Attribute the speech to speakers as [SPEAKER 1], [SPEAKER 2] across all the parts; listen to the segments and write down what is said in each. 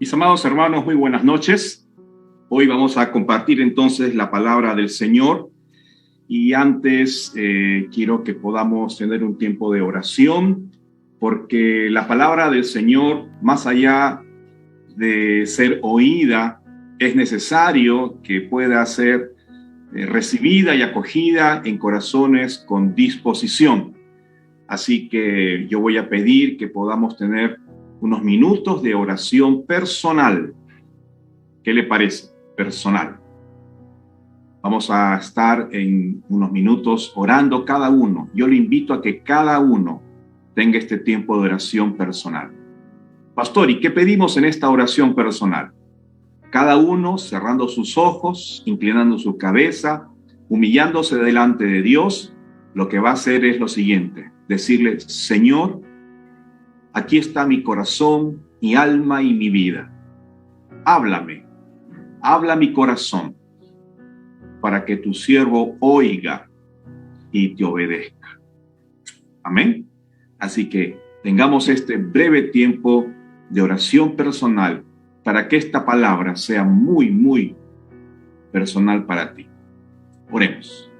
[SPEAKER 1] Mis amados hermanos, muy buenas noches. Hoy vamos a compartir entonces la palabra del Señor y antes quiero que podamos tener un tiempo de oración porque la palabra del Señor, más allá de ser oída, es necesario que pueda ser recibida y acogida en corazones con disposición. Así que yo voy a pedir que podamos tener unos minutos de oración personal. ¿Qué le parece? Personal. Vamos a estar en unos minutos orando cada uno. Yo le invito a que cada uno tenga este tiempo de oración personal. Pastor, ¿y qué pedimos en esta oración personal? Cada uno cerrando sus ojos, inclinando su cabeza, humillándose delante de Dios, lo que va a hacer es lo siguiente: decirle: Señor, aquí está mi corazón, mi alma y mi vida. Háblame, habla mi corazón, para que tu siervo oiga y te obedezca. Amén. Así que tengamos este breve tiempo de oración personal para que esta palabra sea muy, muy personal para ti. Oremos.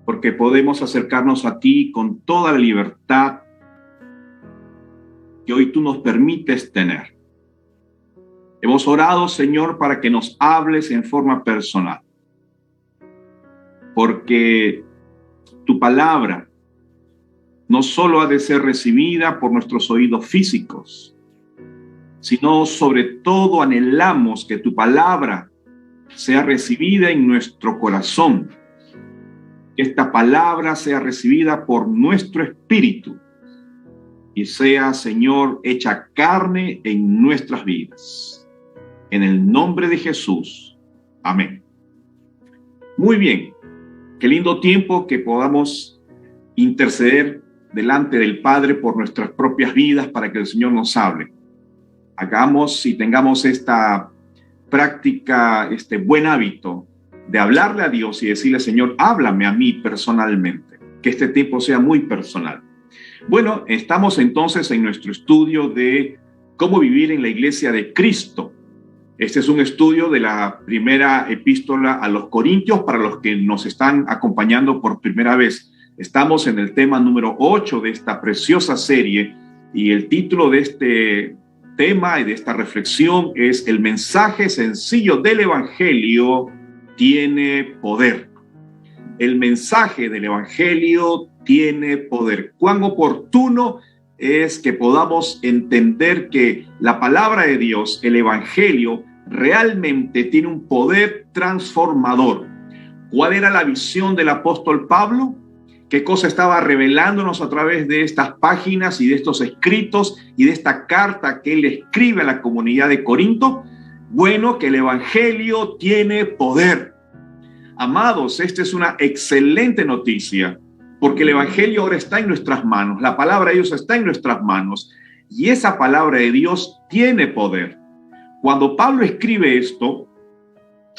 [SPEAKER 1] Porque podemos acercarnos a ti con toda la libertad que hoy tú nos permites tener. Hemos orado, Señor, para que nos hables en forma personal, porque tu palabra no solo ha de ser recibida por nuestros oídos físicos, sino sobre todo anhelamos que tu palabra sea recibida en nuestro corazón, que esta palabra sea recibida por nuestro espíritu y sea, Señor, hecha carne en nuestras vidas. En el nombre de Jesús. Amén. Muy bien. Qué lindo tiempo que podamos interceder delante del Padre por nuestras propias vidas para que el Señor nos hable. Hagamos y tengamos esta práctica, este buen hábito de hablarle a Dios y decirle: Señor, háblame a mí personalmente. Que este tiempo sea muy personal. Bueno, estamos entonces en nuestro estudio de cómo vivir en la iglesia de Cristo. Este es un estudio de la primera epístola a los Corintios para los que nos están acompañando por primera vez. Estamos en el tema número 8 de esta preciosa serie y el título de este tema y de esta reflexión es: el mensaje sencillo del Evangelio tiene poder. El mensaje del Evangelio tiene poder. Cuán oportuno es que podamos entender que la palabra de Dios, el Evangelio, realmente tiene un poder transformador. ¿Cuál era la visión del apóstol Pablo? ¿Qué cosa estaba revelándonos a través de estas páginas y de estos escritos y de esta carta que él escribe a la comunidad de Corinto? Bueno, que el Evangelio tiene poder. Amados, esta es una excelente noticia, porque el Evangelio ahora está en nuestras manos, la palabra de Dios está en nuestras manos, y esa palabra de Dios tiene poder. Cuando Pablo escribe esto,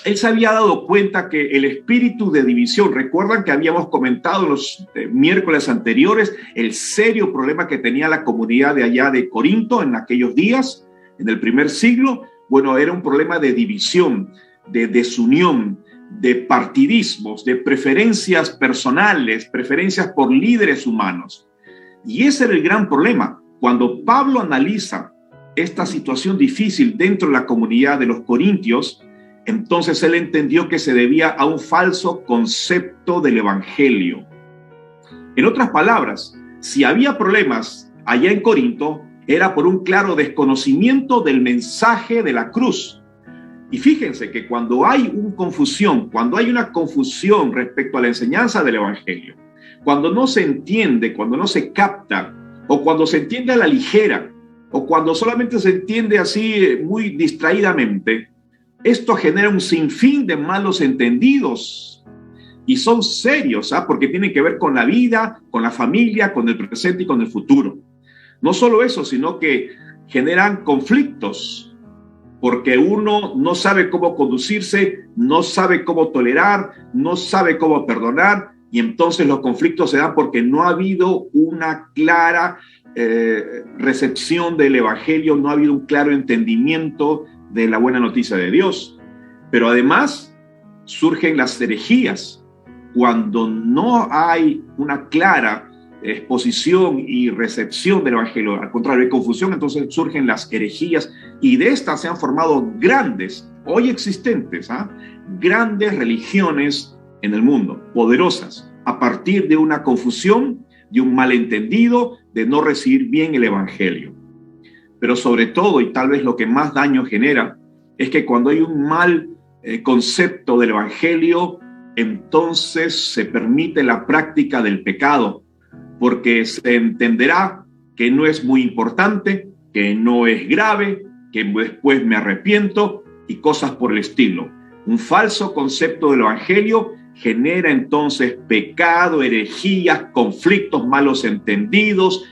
[SPEAKER 1] él se había dado cuenta que el espíritu de división, recuerdan que habíamos comentado en los miércoles anteriores el serio problema que tenía la comunidad de allá de Corinto en aquellos días, en el primer siglo. Bueno, era un problema de división, de desunión, de partidismos, de preferencias personales, preferencias por líderes humanos. Y ese era el gran problema. Cuando Pablo analiza esta situación difícil dentro de la comunidad de los corintios, entonces él entendió que se debía a un falso concepto del evangelio. En otras palabras, si había problemas allá en Corinto, era por un claro desconocimiento del mensaje de la cruz. Y fíjense que cuando hay una confusión respecto a la enseñanza del evangelio, cuando no se entiende, cuando no se capta, o cuando se entiende a la ligera, o cuando solamente se entiende así muy distraídamente, esto genera un sinfín de malos entendidos y son serios, porque tienen que ver con la vida, con la familia, con el presente y con el futuro. No solo eso, sino que generan conflictos porque uno no sabe cómo conducirse, no sabe cómo tolerar, no sabe cómo perdonar, y entonces los conflictos se dan porque no ha habido una clara recepción del evangelio, no ha habido un claro entendimiento de la buena noticia de Dios. Pero además surgen las herejías. Cuando no hay una clara exposición y recepción del evangelio, al contrario, hay confusión, entonces surgen las herejías, y de estas se han formado grandes, hoy existentes, grandes religiones en el mundo, poderosas, a partir de una confusión, de un malentendido, de no recibir bien el evangelio. Pero sobre todo, y tal vez lo que más daño genera, es que cuando hay un mal concepto del evangelio, entonces se permite la práctica del pecado, porque se entenderá que no es muy importante, que no es grave, que después me arrepiento y cosas por el estilo. Un falso concepto del evangelio genera entonces pecado, herejías, conflictos, malos entendidos,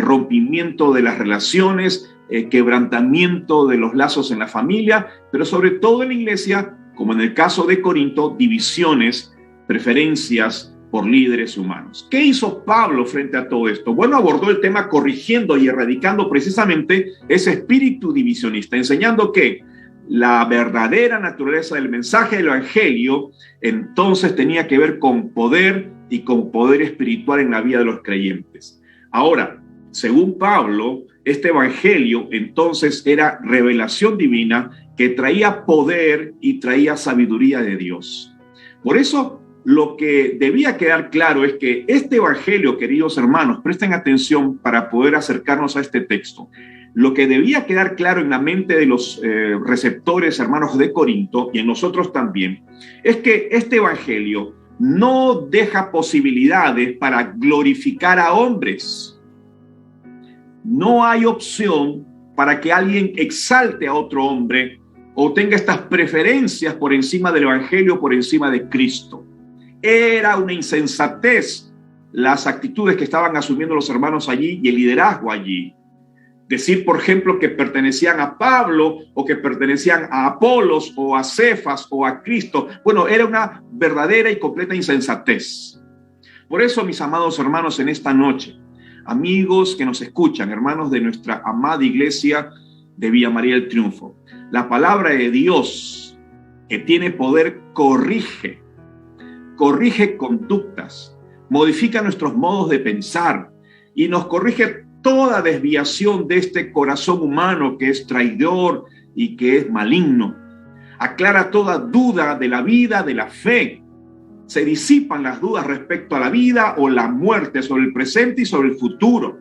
[SPEAKER 1] rompimiento de las relaciones, quebrantamiento de los lazos en la familia, pero sobre todo en la iglesia, como en el caso de Corinto, divisiones, preferencias por líderes humanos. ¿Qué hizo Pablo frente a todo esto? Bueno, abordó el tema corrigiendo y erradicando precisamente ese espíritu divisionista, enseñando que la verdadera naturaleza del mensaje del evangelio entonces tenía que ver con poder y con poder espiritual en la vida de los creyentes. Ahora, según Pablo, este evangelio entonces era revelación divina que traía poder y traía sabiduría de Dios. Por eso, lo que debía quedar claro es que este evangelio, queridos hermanos, presten atención para poder acercarnos a este texto. Lo que debía quedar claro en la mente de los receptores, hermanos de Corinto, y en nosotros también, es que este evangelio no deja posibilidades para glorificar a hombres. No hay opción para que alguien exalte a otro hombre o tenga estas preferencias por encima del evangelio, por encima de Cristo. Era una insensatez las actitudes que estaban asumiendo los hermanos allí y el liderazgo allí. Decir, por ejemplo, que pertenecían a Pablo o que pertenecían a Apolos o a Cefas o a Cristo, bueno, era una verdadera y completa insensatez. Por eso, mis amados hermanos, en esta noche, amigos que nos escuchan, hermanos de nuestra amada iglesia de Villa María del Triunfo, la palabra de Dios, que tiene poder, corrige conductas, modifica nuestros modos de pensar y nos corrige toda desviación de este corazón humano que es traidor y que es maligno. Aclara toda duda de la vida, de la fe. Se disipan las dudas respecto a la vida o la muerte, sobre el presente y sobre el futuro.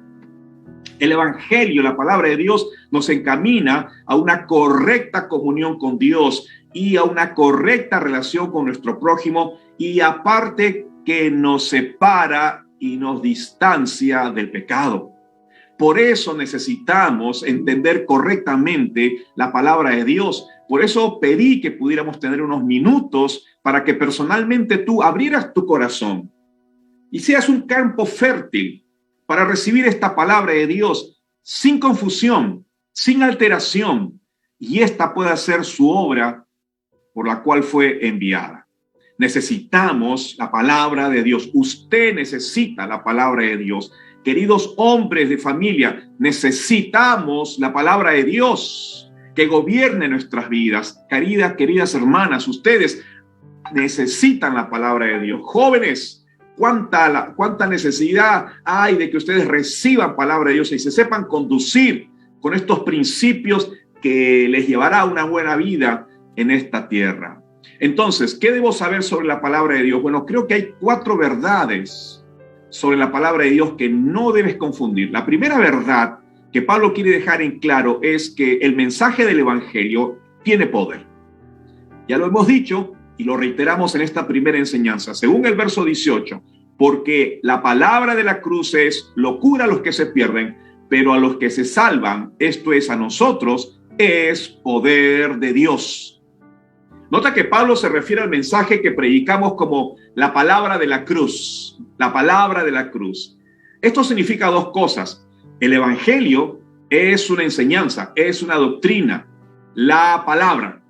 [SPEAKER 1] El evangelio, la palabra de Dios, nos encamina a una correcta comunión con Dios y a una correcta relación con nuestro prójimo, y aparte que nos separa y nos distancia del pecado. Por eso necesitamos entender correctamente la palabra de Dios. Por eso pedí que pudiéramos tener unos minutos para que personalmente tú abrieras tu corazón y seas un campo fértil para recibir esta palabra de Dios sin confusión, sin alteración, y esta pueda ser su obra por la cual fue enviada. Necesitamos la palabra de Dios. Usted necesita la palabra de Dios. Queridos hombres de familia, necesitamos la palabra de Dios que gobierne nuestras vidas. Queridas hermanas, ustedes necesitan la palabra de Dios. Jóvenes, cuánta necesidad hay de que ustedes reciban palabra de Dios y se sepan conducir con estos principios que les llevará a una buena vida en esta tierra. Entonces, ¿qué debo saber sobre la palabra de Dios? Bueno, creo que hay 4 verdades sobre la palabra de Dios que no debes confundir. La primera verdad que Pablo quiere dejar en claro es que el mensaje del evangelio tiene poder. Ya lo hemos dicho y lo reiteramos en esta primera enseñanza. Según el verso 18, porque la palabra de la cruz es locura a los que se pierden, pero a los que se salvan, esto es a nosotros, es poder de Dios. Nota que Pablo se refiere al mensaje que predicamos como la palabra de la cruz. La palabra de la cruz. Esto significa 2 cosas. El evangelio es una enseñanza, es una doctrina. La palabra,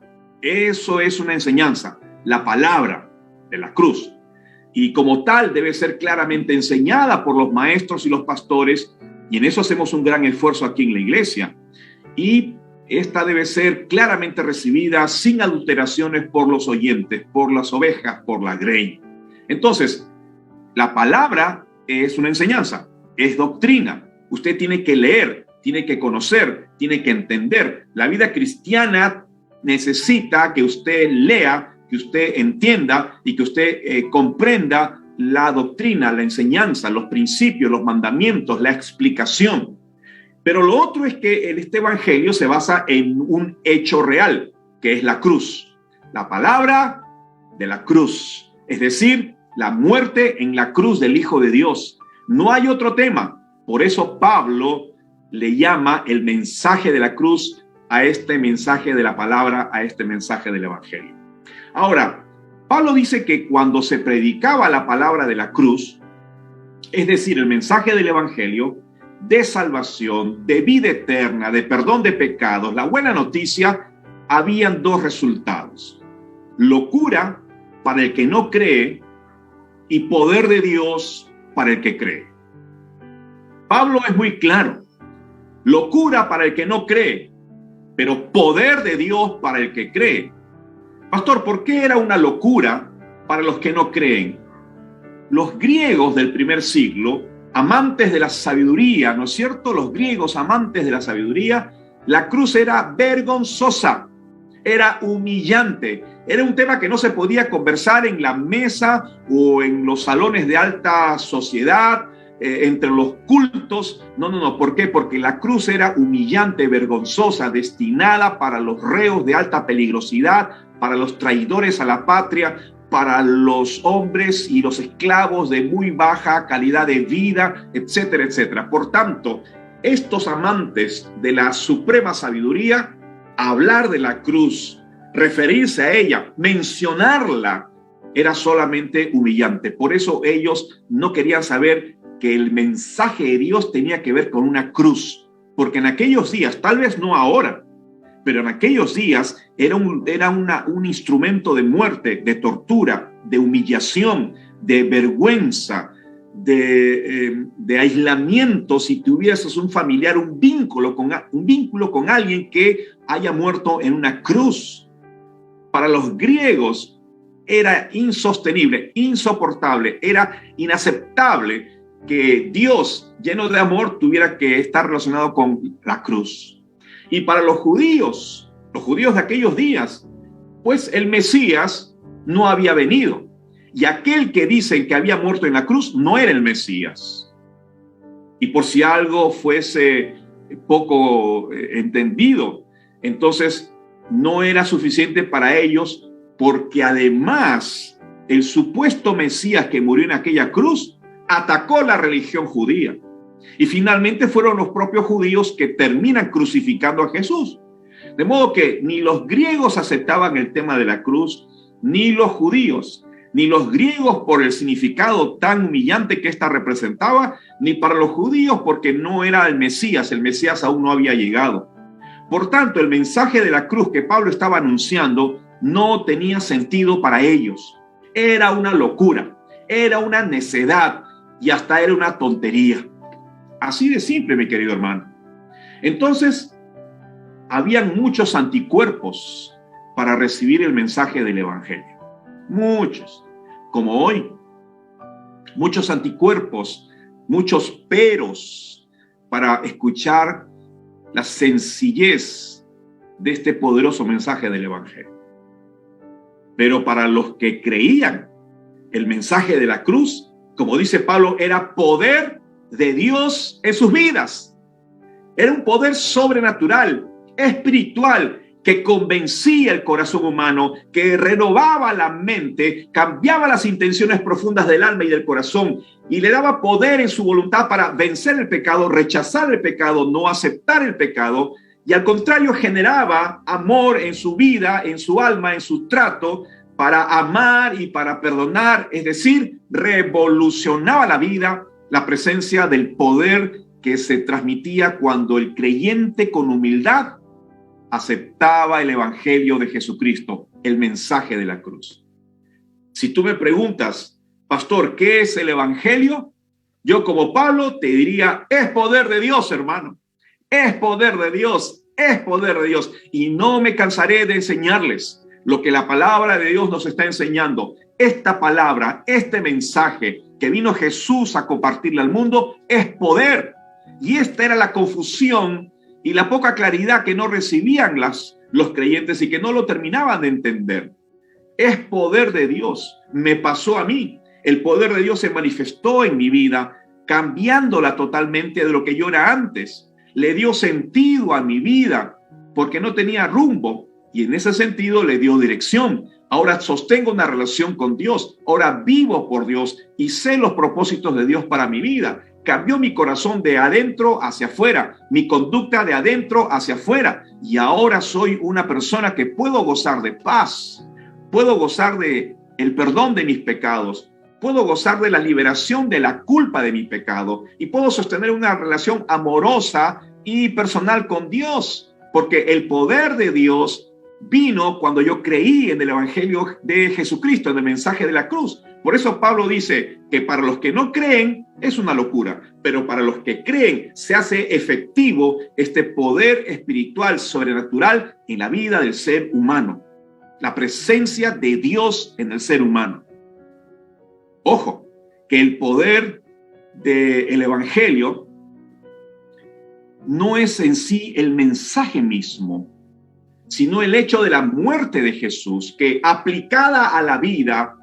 [SPEAKER 1] eso es una enseñanza. La palabra de la cruz. Y como tal debe ser claramente enseñada por los maestros y los pastores. Y en eso hacemos un gran esfuerzo aquí en la iglesia. Y esta debe ser claramente recibida sin adulteraciones por los oyentes, por las ovejas, por la grey. Entonces, la palabra es una enseñanza, es doctrina. Usted tiene que leer, tiene que conocer, tiene que entender. La vida cristiana necesita que usted lea, que usted entienda y que usted comprenda la doctrina, la enseñanza, los principios, los mandamientos, la explicación. Pero lo otro es que este evangelio se basa en un hecho real, que es la cruz. La palabra de la cruz, es decir, la muerte en la cruz del Hijo de Dios. No hay otro tema. Por eso Pablo le llama el mensaje de la cruz a este mensaje de la palabra, a este mensaje del evangelio. Ahora, Pablo dice que cuando se predicaba la palabra de la cruz, es decir, el mensaje del evangelio, de salvación, de vida eterna, de perdón de pecados, la buena noticia, habían 2 resultados. Locura para el que no cree y poder de Dios para el que cree. Pablo es muy claro. Locura para el que no cree, pero poder de Dios para el que cree. Pastor, ¿por qué era una locura para los que no creen? Los griegos del primer siglo, amantes de la sabiduría, ¿no es cierto? Los griegos amantes de la sabiduría, la cruz era vergonzosa, era humillante, era un tema que no se podía conversar en la mesa o en los salones de alta sociedad, entre los cultos. No. ¿Por qué? Porque la cruz era humillante, vergonzosa, destinada para los reos de alta peligrosidad, para los traidores a la patria, para los hombres y los esclavos de muy baja calidad de vida, etcétera, etcétera. Por tanto, estos amantes de la suprema sabiduría, hablar de la cruz, referirse a ella, mencionarla, era solamente humillante. Por eso ellos no querían saber que el mensaje de Dios tenía que ver con una cruz, porque en aquellos días, tal vez no ahora, pero en aquellos días era un instrumento de muerte, de tortura, de humillación, de vergüenza, de aislamiento si tuvieses un familiar, un vínculo con alguien que haya muerto en una cruz. Para los griegos era insostenible, insoportable, era inaceptable que Dios, lleno de amor, tuviera que estar relacionado con la cruz. Y para los judíos de aquellos días, pues el Mesías no había venido. Y aquel que dicen que había muerto en la cruz no era el Mesías. Y por si algo fuese poco entendido, entonces no era suficiente para ellos, porque además el supuesto Mesías que murió en aquella cruz atacó la religión judía. Y finalmente fueron los propios judíos que terminan crucificando a Jesús. De modo que ni los griegos aceptaban el tema de la cruz, ni los judíos, ni los griegos por el significado tan humillante que ésta representaba, ni para los judíos porque no era el Mesías aún no había llegado. Por tanto, el mensaje de la cruz que Pablo estaba anunciando no tenía sentido para ellos. Era una locura, era una necedad y hasta era una tontería. Así de simple, mi querido hermano. Entonces, habían muchos anticuerpos para recibir el mensaje del evangelio. Muchos, como hoy. Muchos anticuerpos, muchos peros para escuchar la sencillez de este poderoso mensaje del evangelio. Pero para los que creían, el mensaje de la cruz, como dice Pablo, era poder de Dios en sus vidas. Era un poder sobrenatural, espiritual, que convencía el corazón humano, que renovaba la mente, cambiaba las intenciones profundas del alma y del corazón y le daba poder en su voluntad para vencer el pecado, rechazar el pecado, no aceptar el pecado, y al contrario generaba amor en su vida, en su alma, en su trato, para amar y para perdonar, es decir, revolucionaba la vida, la presencia del poder que se transmitía cuando el creyente con humildad aceptaba el evangelio de Jesucristo, el mensaje de la cruz. Si tú me preguntas, pastor, ¿qué es el evangelio? Yo como Pablo te diría, es poder de Dios, hermano. Es poder de Dios, es poder de Dios. Y no me cansaré de enseñarles lo que la palabra de Dios nos está enseñando. Esta palabra, este mensaje que vino Jesús a compartirle al mundo, es poder. Y esta era la confusión y la poca claridad que no recibían los creyentes y que no lo terminaban de entender. Es poder de Dios. Me pasó a mí. El poder de Dios se manifestó en mi vida, cambiándola totalmente de lo que yo era antes. Le dio sentido a mi vida porque no tenía rumbo y en ese sentido le dio dirección. Ahora sostengo una relación con Dios. Ahora vivo por Dios y sé los propósitos de Dios para mi vida. Cambió mi corazón de adentro hacia afuera, mi conducta de adentro hacia afuera. Y ahora soy una persona que puedo gozar de paz, puedo gozar de el perdón de mis pecados, puedo gozar de la liberación de la culpa de mi pecado y puedo sostener una relación amorosa y personal con Dios, porque el poder de Dios vino cuando yo creí en el evangelio de Jesucristo, en el mensaje de la cruz. Por eso Pablo dice que para los que no creen es una locura, pero para los que creen se hace efectivo este poder espiritual sobrenatural en la vida del ser humano, la presencia de Dios en el ser humano. Ojo, que el poder del evangelio no es en sí el mensaje mismo, sino el hecho de la muerte de Jesús, que aplicada a la vida,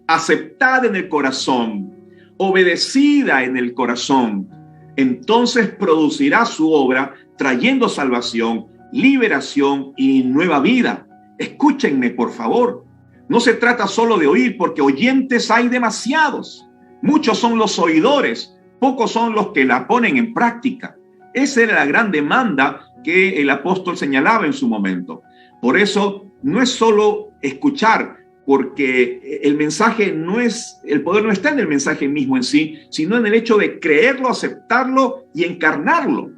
[SPEAKER 1] aceptada en el corazón, obedecida en el corazón, entonces producirá su obra trayendo salvación, liberación y nueva vida. Escúchenme, por favor. No se trata solo de oír, porque oyentes hay demasiados. Muchos son los oidores, pocos son los que la ponen en práctica. Esa era la gran demanda que el apóstol señalaba en su momento. Por eso no es solo escuchar, porque el mensaje no es, el poder no está en el mensaje mismo en sí, sino en el hecho de creerlo, aceptarlo y encarnarlo.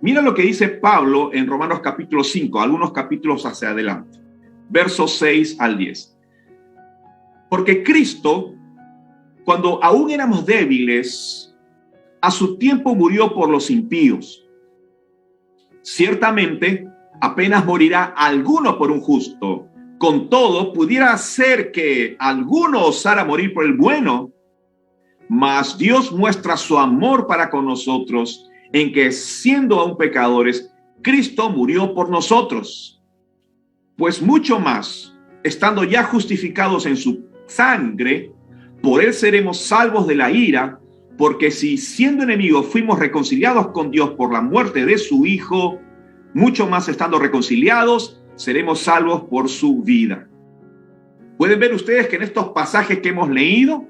[SPEAKER 1] Mira lo que dice Pablo en Romanos capítulo 5, algunos capítulos hacia adelante, versos 6 al 10. Porque Cristo, cuando aún éramos débiles, a su tiempo murió por los impíos. Ciertamente, apenas morirá alguno por un justo. Con todo, pudiera ser que alguno osara morir por el bueno, mas Dios muestra su amor para con nosotros en que, siendo aún pecadores, Cristo murió por nosotros. Pues mucho más, estando ya justificados en su sangre, por él seremos salvos de la ira, porque si siendo enemigos fuimos reconciliados con Dios por la muerte de su Hijo, mucho más estando reconciliados, seremos salvos por su vida. Pueden ver ustedes que en estos pasajes que hemos leído,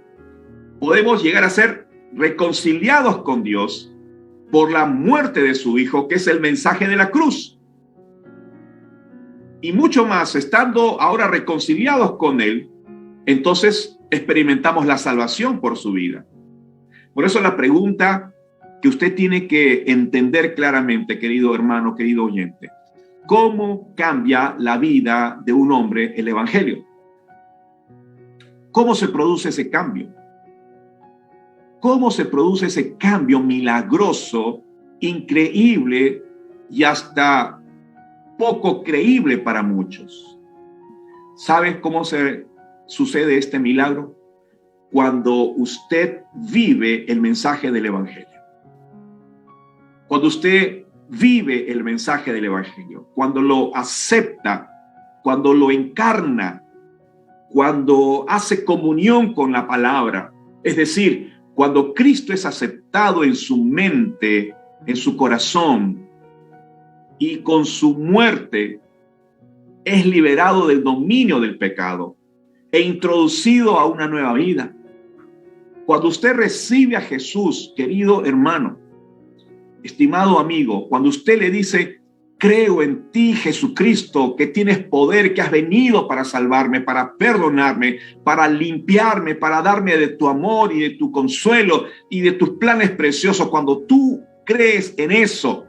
[SPEAKER 1] podemos llegar a ser reconciliados con Dios por la muerte de su Hijo, que es el mensaje de la cruz. Y mucho más, estando ahora reconciliados con Él, entonces experimentamos la salvación por su vida. Por eso la pregunta que usted tiene que entender claramente, querido hermano, querido oyente, ¿Cómo cambia la vida de un hombre el Evangelio? ¿Cómo se produce ese cambio? ¿Cómo se produce ese cambio milagroso, increíble y hasta poco creíble para muchos? ¿Sabes cómo se sucede este milagro? Cuando usted vive el mensaje del Evangelio. Cuando usted vive el mensaje del Evangelio, cuando lo acepta, cuando lo encarna, cuando hace comunión con la palabra, es decir, cuando Cristo es aceptado en su mente, en su corazón, y con su muerte es liberado del dominio del pecado e introducido a una nueva vida. Cuando usted recibe a Jesús, querido hermano, estimado amigo, cuando usted le dice: creo en ti, Jesucristo, que tienes poder, que has venido para salvarme, para perdonarme, para limpiarme, para darme de tu amor y de tu consuelo y de tus planes preciosos. Cuando tú crees en eso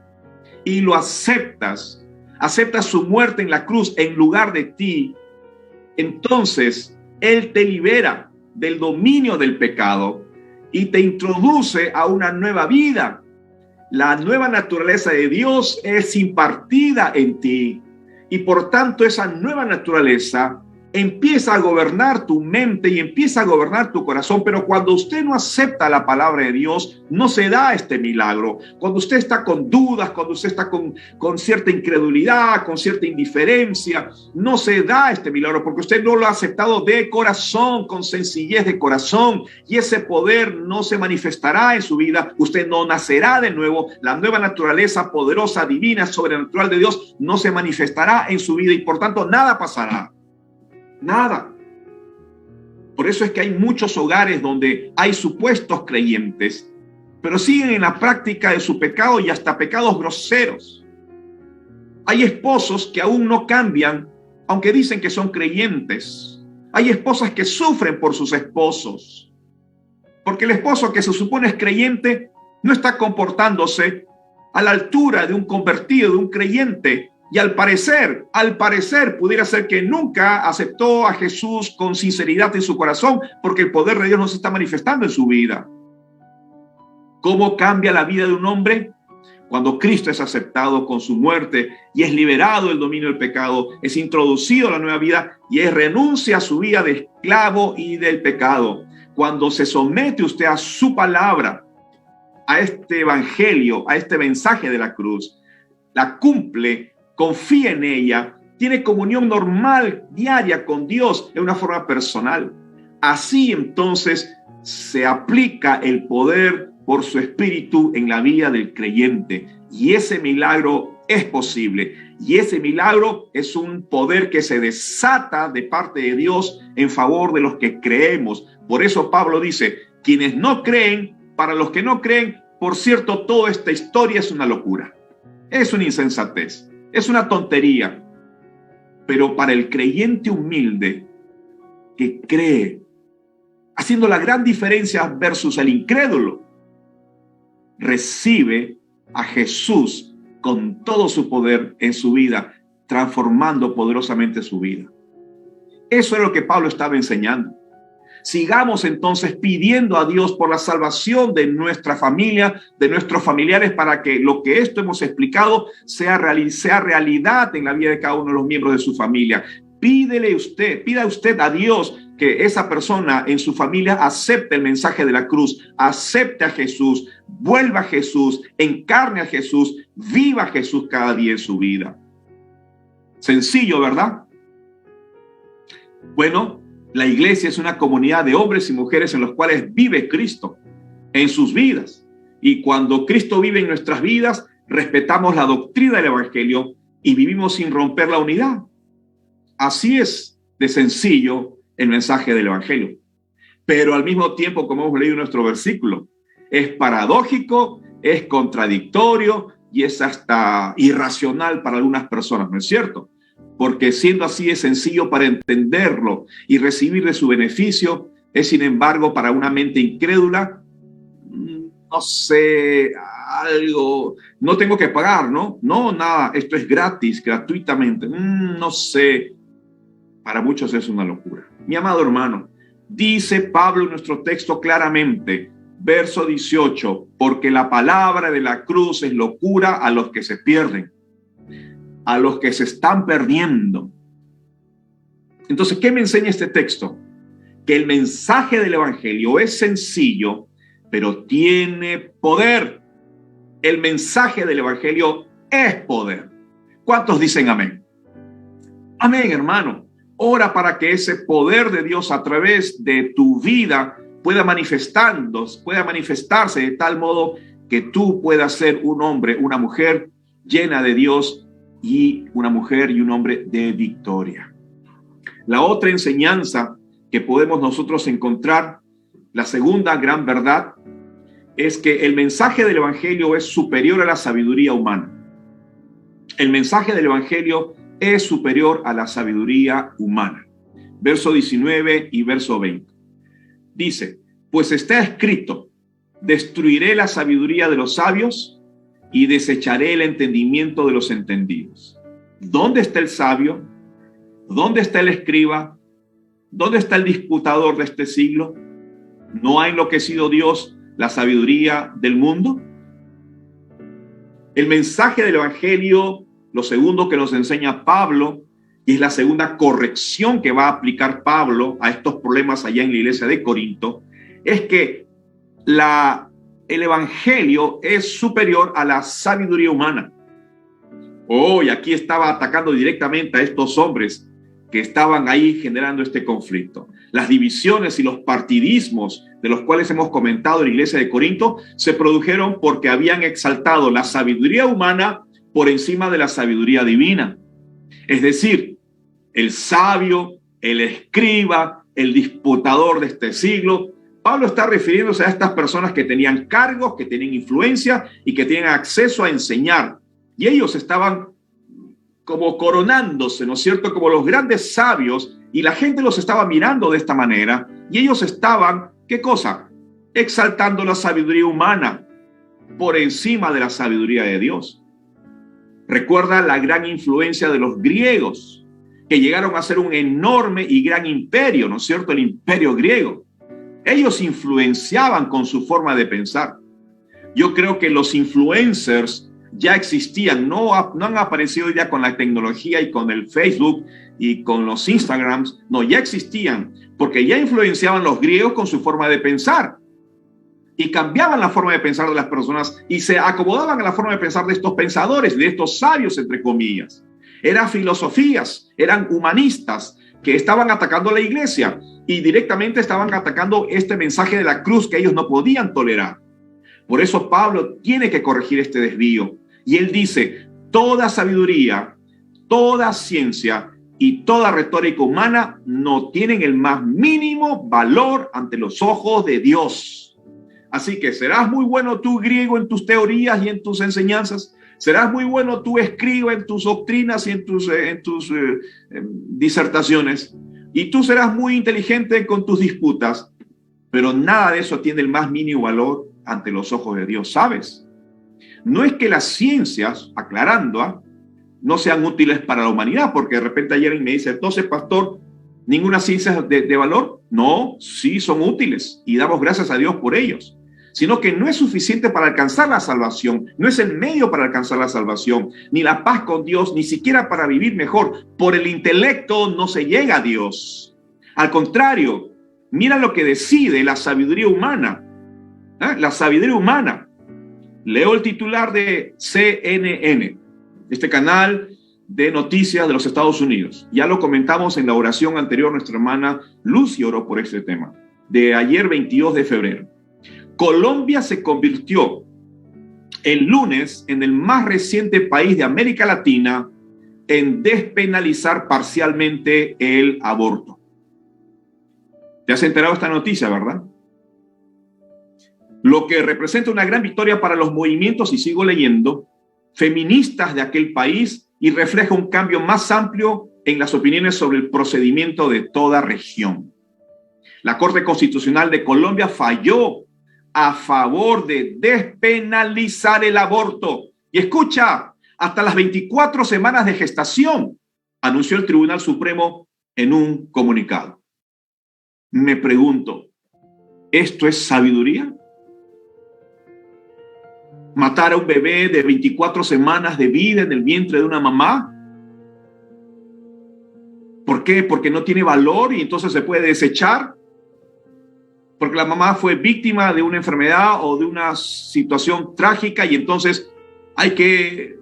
[SPEAKER 1] y lo aceptas su muerte en la cruz en lugar de ti, entonces Él te libera del dominio del pecado y te introduce a una nueva vida. La nueva naturaleza de Dios es impartida en ti y por tanto esa nueva naturaleza empieza a gobernar tu mente y empieza a gobernar tu corazón. Pero cuando usted no acepta la palabra de Dios, no se da este milagro. Cuando usted está con dudas, cuando usted está con cierta incredulidad, con cierta indiferencia, no se da este milagro porque usted no lo ha aceptado de corazón, con sencillez de corazón, y ese poder no se manifestará en su vida. Usted no nacerá de nuevo. La nueva naturaleza poderosa, divina, sobrenatural de Dios no se manifestará en su vida y por tanto nada pasará. Nada. Por eso es que hay muchos hogares donde hay supuestos creyentes, pero siguen en la práctica de su pecado y hasta pecados groseros. Hay esposos que aún no cambian, aunque dicen que son creyentes. Hay esposas que sufren por sus esposos, porque el esposo que se supone es creyente no está comportándose a la altura de un convertido, de un creyente. Y al parecer pudiera ser que nunca aceptó a Jesús con sinceridad en su corazón, porque el poder de Dios no se está manifestando en su vida. ¿Cómo cambia la vida de un hombre? Cuando Cristo es aceptado con su muerte y es liberado del dominio del pecado, es introducido a la nueva vida y renuncia a su vida de esclavo y del pecado. Cuando se somete usted a su palabra, a este evangelio, a este mensaje de la cruz, la cumple, confía en ella, tiene comunión normal, diaria con Dios de una forma personal. Así entonces se aplica el poder por su espíritu en la vida del creyente. Y ese milagro es posible. Y ese milagro es un poder que se desata de parte de Dios en favor de los que creemos. Por eso Pablo dice: quienes no creen, para los que no creen, por cierto, toda esta historia es una locura. Es una insensatez. Es una tontería, pero para el creyente humilde que cree, haciendo la gran diferencia versus el incrédulo, recibe a Jesús con todo su poder en su vida, transformando poderosamente su vida. Eso es lo que Pablo estaba enseñando. Sigamos entonces pidiendo a Dios por la salvación de nuestra familia, de nuestros familiares, para que lo que esto hemos explicado sea realidad en la vida de cada uno de los miembros de su familia. Pida usted a Dios que esa persona en su familia acepte el mensaje de la cruz, acepte a Jesús, vuelva a Jesús, encarne a Jesús, viva a Jesús cada día en su vida. Sencillo, ¿verdad? Bueno, la iglesia es una comunidad de hombres y mujeres en los cuales vive Cristo en sus vidas. Y cuando Cristo vive en nuestras vidas, respetamos la doctrina del evangelio y vivimos sin romper la unidad. Así es de sencillo el mensaje del evangelio. Pero al mismo tiempo, como hemos leído en nuestro versículo, es paradójico, es contradictorio y es hasta irracional para algunas personas, ¿no es cierto? Porque siendo así es sencillo para entenderlo y recibir de su beneficio, es sin embargo para una mente incrédula no sé, algo, no tengo que pagar, ¿no? No, nada, esto es gratis, gratuitamente. No sé, para muchos es una locura. Mi amado hermano, dice Pablo en nuestro texto claramente, verso 18, porque la palabra de la cruz es locura a los que se pierden, a los que se están perdiendo. Entonces, ¿qué me enseña este texto? Que el mensaje del evangelio es sencillo, pero tiene poder. El mensaje del evangelio es poder. ¿Cuántos dicen amén? Amén, hermano. Ora para que ese poder de Dios a través de tu vida pueda manifestarse de tal modo que tú puedas ser un hombre, una mujer llena de Dios y una mujer y un hombre de victoria. La otra enseñanza que podemos nosotros encontrar, la segunda gran verdad, es que el mensaje del evangelio es superior a la sabiduría humana. El mensaje del evangelio es superior a la sabiduría humana. Verso 19 y verso 20. Dice, pues está escrito, destruiré la sabiduría de los sabios y desecharé el entendimiento de los entendidos. ¿Dónde está el sabio? ¿Dónde está el escriba? ¿Dónde está el disputador de este siglo? ¿No ha enloquecido Dios la sabiduría del mundo? El mensaje del evangelio, lo segundo que nos enseña Pablo, y es la segunda corrección que va a aplicar Pablo a estos problemas allá en la iglesia de Corinto, es que el evangelio es superior a la sabiduría humana. Y aquí estaba atacando directamente a estos hombres que estaban ahí generando este conflicto. Las divisiones y los partidismos de los cuales hemos comentado en la iglesia de Corinto se produjeron porque habían exaltado la sabiduría humana por encima de la sabiduría divina. Es decir, el sabio, el escriba, el disputador de este siglo. Pablo está refiriéndose a estas personas que tenían cargos, que tenían influencia y que tenían acceso a enseñar. Y ellos estaban como coronándose, ¿no es cierto? Como los grandes sabios, y la gente los estaba mirando de esta manera, y ellos estaban, ¿qué cosa? Exaltando la sabiduría humana por encima de la sabiduría de Dios. Recuerda la gran influencia de los griegos, que llegaron a ser un enorme y gran imperio, ¿no es cierto? El imperio griego. Ellos influenciaban con su forma de pensar. Yo creo que los influencers ya existían, no han aparecido ya con la tecnología y con el Facebook y con los Instagrams, no, ya existían, porque ya influenciaban los griegos con su forma de pensar y cambiaban la forma de pensar de las personas y se acomodaban a la forma de pensar de estos pensadores, de estos sabios, entre comillas. Eran filosofías, eran humanistas que estaban atacando a la iglesia y directamente estaban atacando este mensaje de la cruz que ellos no podían tolerar. Por eso Pablo tiene que corregir este desvío. Y él dice, toda sabiduría, toda ciencia y toda retórica humana no tienen el más mínimo valor ante los ojos de Dios. Así que serás muy bueno tú, griego, en tus teorías y en tus enseñanzas. Serás muy bueno tú, escriba, en tus doctrinas y en tus disertaciones. Y tú serás muy inteligente con tus disputas. Pero nada de eso tiene el más mínimo valor ante los ojos de Dios, ¿sabes? No es que las ciencias, aclarando, no sean útiles para la humanidad, porque de repente ayer me dice, entonces, pastor, ¿ninguna ciencia de valor? No, sí son útiles y damos gracias a Dios por ellos, sino que no es suficiente para alcanzar la salvación, no es el medio para alcanzar la salvación, ni la paz con Dios, ni siquiera para vivir mejor. Por el intelecto no se llega a Dios. Al contrario, mira lo que decide la sabiduría humana. La sabiduría humana. Leo el titular de CNN, este canal de noticias de los Estados Unidos. Ya lo comentamos en la oración anterior, nuestra hermana Lucy oró por este tema, de ayer 22 de febrero. Colombia se convirtió el lunes en el más reciente país de América Latina en despenalizar parcialmente el aborto. ¿Te has enterado de esta noticia, verdad? Lo que representa una gran victoria para los movimientos, y sigo leyendo, feministas de aquel país y refleja un cambio más amplio en las opiniones sobre el procedimiento de toda región. La Corte Constitucional de Colombia falló a favor de despenalizar el aborto. Y escucha, hasta las 24 semanas de gestación, anunció el Tribunal Supremo en un comunicado. Me pregunto, ¿esto es sabiduría? ¿Matar a un bebé de 24 semanas de vida en el vientre de una mamá? ¿Por qué? Porque no tiene valor y entonces se puede desechar. Porque la mamá fue víctima de una enfermedad o de una situación trágica y entonces hay que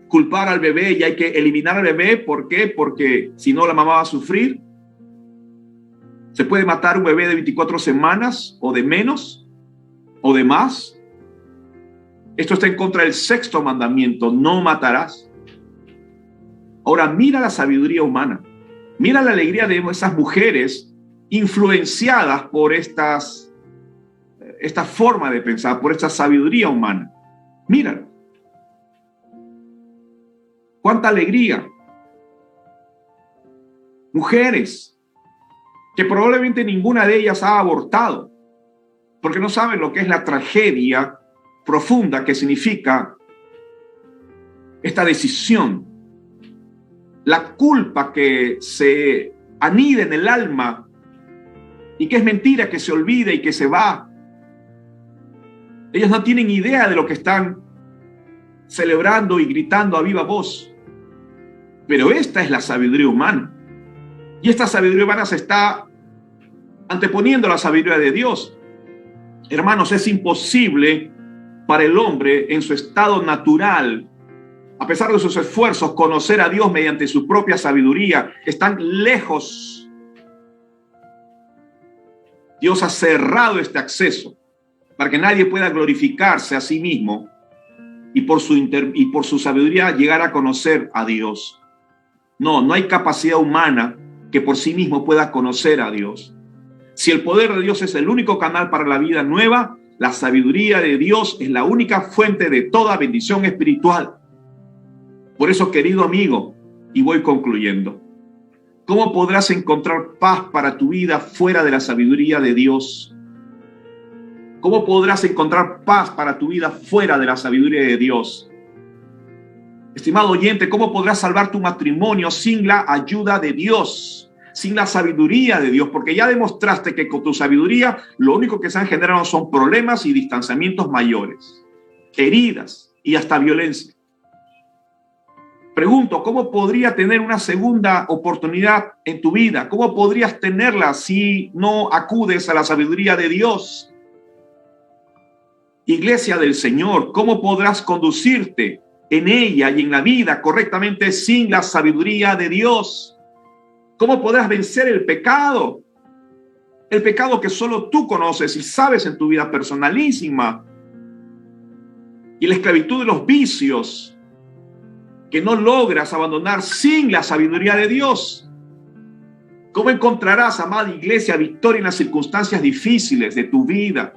[SPEAKER 1] culpar al bebé y hay que eliminar al bebé. ¿Por qué? Porque si no la mamá va a sufrir. ¿Se puede matar un bebé de 24 semanas o de menos o de más? Esto está en contra del sexto mandamiento, no matarás. Ahora mira la sabiduría humana. Mira la alegría de esas mujeres influenciadas por esta forma de pensar, por esta sabiduría humana. Mira, cuánta alegría. Mujeres que probablemente ninguna de ellas ha abortado, porque no saben lo que es la tragedia profunda que significa esta decisión, la culpa que se anida en el alma y que es mentira, que se olvida y que se va. Ellos no tienen idea de lo que están celebrando y gritando a viva voz. Pero esta es la sabiduría humana. Y esta sabiduría humana se está anteponiendo a la sabiduría de Dios. Hermanos, es imposible para el hombre en su estado natural, a pesar de sus esfuerzos, conocer a Dios mediante su propia sabiduría. Están lejos. Dios ha cerrado este acceso para que nadie pueda glorificarse a sí mismo y por su sabiduría llegar a conocer a Dios. No hay capacidad humana que por sí mismo pueda conocer a Dios. Si el poder de Dios es el único canal para la vida nueva, la sabiduría de Dios es la única fuente de toda bendición espiritual. Por eso, querido amigo, y voy concluyendo, ¿cómo podrás encontrar paz para tu vida fuera de la sabiduría de Dios? ¿Cómo podrás encontrar paz para tu vida fuera de la sabiduría de Dios? Estimado oyente, ¿cómo podrás salvar tu matrimonio sin la ayuda de Dios? Sin la sabiduría de Dios, porque ya demostraste que con tu sabiduría lo único que se han generado son problemas y distanciamientos mayores, heridas y hasta violencia. Pregunto, ¿cómo podría tener una segunda oportunidad en tu vida? ¿Cómo podrías tenerla si no acudes a la sabiduría de Dios? Iglesia del Señor, ¿cómo podrás conducirte en ella y en la vida correctamente sin la sabiduría de Dios? ¿Cómo podrás vencer el pecado? El pecado que solo tú conoces y sabes en tu vida personalísima. Y la esclavitud de los vicios que no logras abandonar sin la sabiduría de Dios. ¿Cómo encontrarás, amada iglesia, victoria en las circunstancias difíciles de tu vida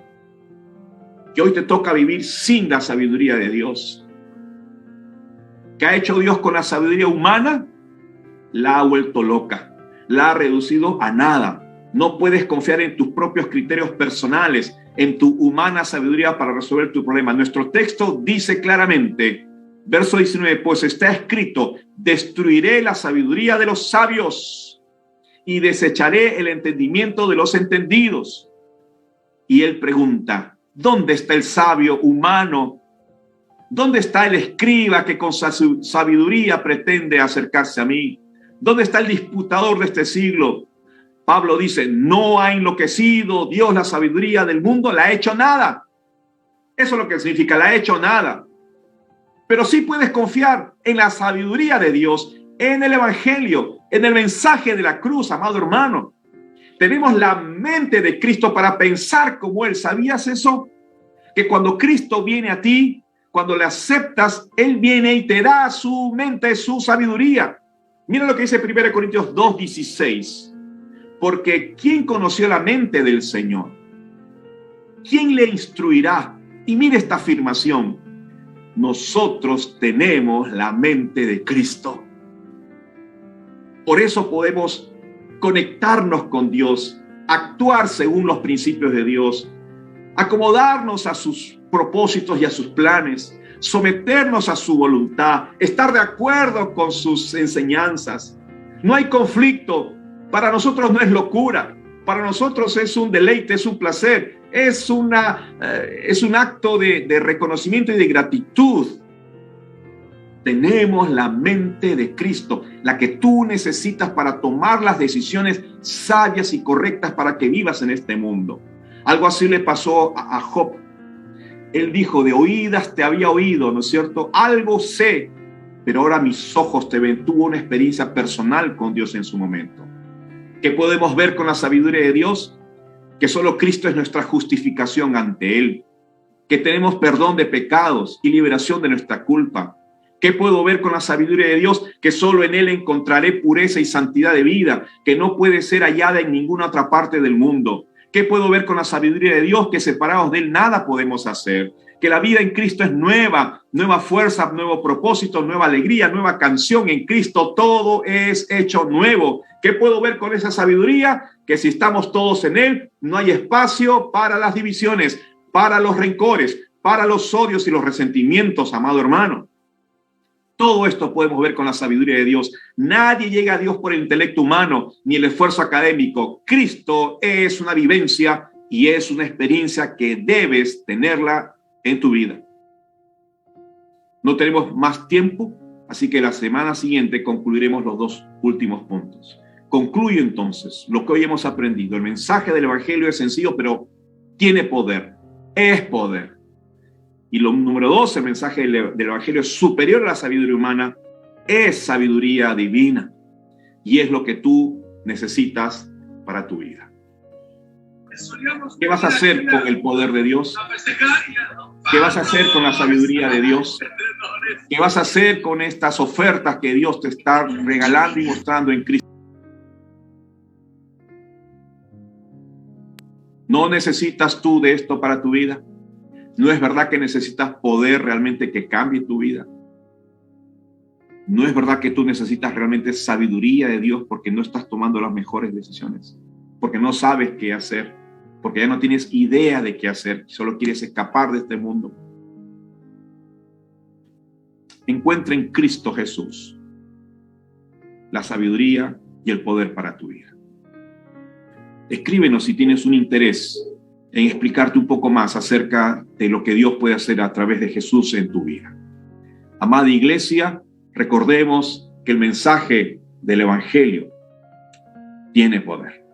[SPEAKER 1] que hoy te toca vivir sin la sabiduría de Dios? ¿Qué ha hecho Dios con la sabiduría humana? La ha vuelto loca, la ha reducido a nada. No puedes confiar en tus propios criterios personales, en tu humana sabiduría para resolver tu problema. Nuestro texto dice claramente, verso 19, pues está escrito, destruiré la sabiduría de los sabios y desecharé el entendimiento de los entendidos. Y él pregunta, ¿dónde está el sabio humano? ¿Dónde está el escriba que con su sabiduría pretende acercarse a mí? ¿Dónde está el disputador de este siglo? Pablo dice, no ha enloquecido Dios la sabiduría del mundo, la ha hecho nada. Eso es lo que significa, la ha hecho nada. Pero sí puedes confiar en la sabiduría de Dios, en el evangelio, en el mensaje de la cruz, amado hermano. Tenemos la mente de Cristo para pensar como Él. ¿Sabías eso? Que cuando Cristo viene a ti, cuando le aceptas, Él viene y te da su mente, su sabiduría. Mira lo que dice 1 Corintios 2:16. Porque ¿quién conoció la mente del Señor? ¿Quién le instruirá? Y mira esta afirmación. Nosotros tenemos la mente de Cristo. Por eso podemos conectarnos con Dios, actuar según los principios de Dios, acomodarnos a sus propósitos y a sus planes, someternos a su voluntad, estar de acuerdo con sus enseñanzas. No hay conflicto. Para nosotros no es locura. Para nosotros es un deleite, es un placer, es un acto de reconocimiento y de gratitud. Tenemos la mente de Cristo, la que tú necesitas para tomar las decisiones sabias y correctas para que vivas en este mundo. Algo así le pasó a Job. Él dijo, de oídas te había oído, ¿no es cierto? Algo sé, pero ahora mis ojos te ven. Tuvo una experiencia personal con Dios en su momento. ¿Qué podemos ver con la sabiduría de Dios? Que solo Cristo es nuestra justificación ante Él, que tenemos perdón de pecados y liberación de nuestra culpa. ¿Qué puedo ver con la sabiduría de Dios? Que solo en Él encontraré pureza y santidad de vida, que no puede ser hallada en ninguna otra parte del mundo. ¿Qué puedo ver con la sabiduría de Dios? Que separados de Él nada podemos hacer. Que la vida en Cristo es nueva, nueva fuerza, nuevo propósito, nueva alegría, nueva canción. En Cristo todo es hecho nuevo. ¿Qué puedo ver con esa sabiduría? Que si estamos todos en Él, no hay espacio para las divisiones, para los rencores, para los odios y los resentimientos, amado hermano. Todo esto podemos ver con la sabiduría de Dios. Nadie llega a Dios por el intelecto humano ni el esfuerzo académico. Cristo es una vivencia y es una experiencia que debes tenerla en tu vida. No tenemos más tiempo, así que la semana siguiente concluiremos los dos últimos puntos. Concluyo entonces lo que hoy hemos aprendido. El mensaje del Evangelio es sencillo, pero tiene poder. Es poder. Y lo número 2, el mensaje del Evangelio es superior a la sabiduría humana, es sabiduría divina. Y es lo que tú necesitas para tu vida. ¿Qué vas a hacer con el poder de Dios? ¿Qué vas a hacer con la sabiduría de Dios? ¿Qué vas a hacer con estas ofertas que Dios te está regalando y mostrando en Cristo? ¿No necesitas tú de esto para tu vida? ¿No es verdad que necesitas poder realmente que cambie tu vida? ¿No es verdad que tú necesitas realmente sabiduría de Dios porque no estás tomando las mejores decisiones? Porque no sabes qué hacer, porque ya no tienes idea de qué hacer, solo quieres escapar de este mundo. Encuentra en Cristo Jesús la sabiduría y el poder para tu vida. Escríbenos si tienes un interés en explicarte un poco más acerca de lo que Dios puede hacer a través de Jesús en tu vida. Amada iglesia, recordemos que el mensaje del Evangelio tiene poder.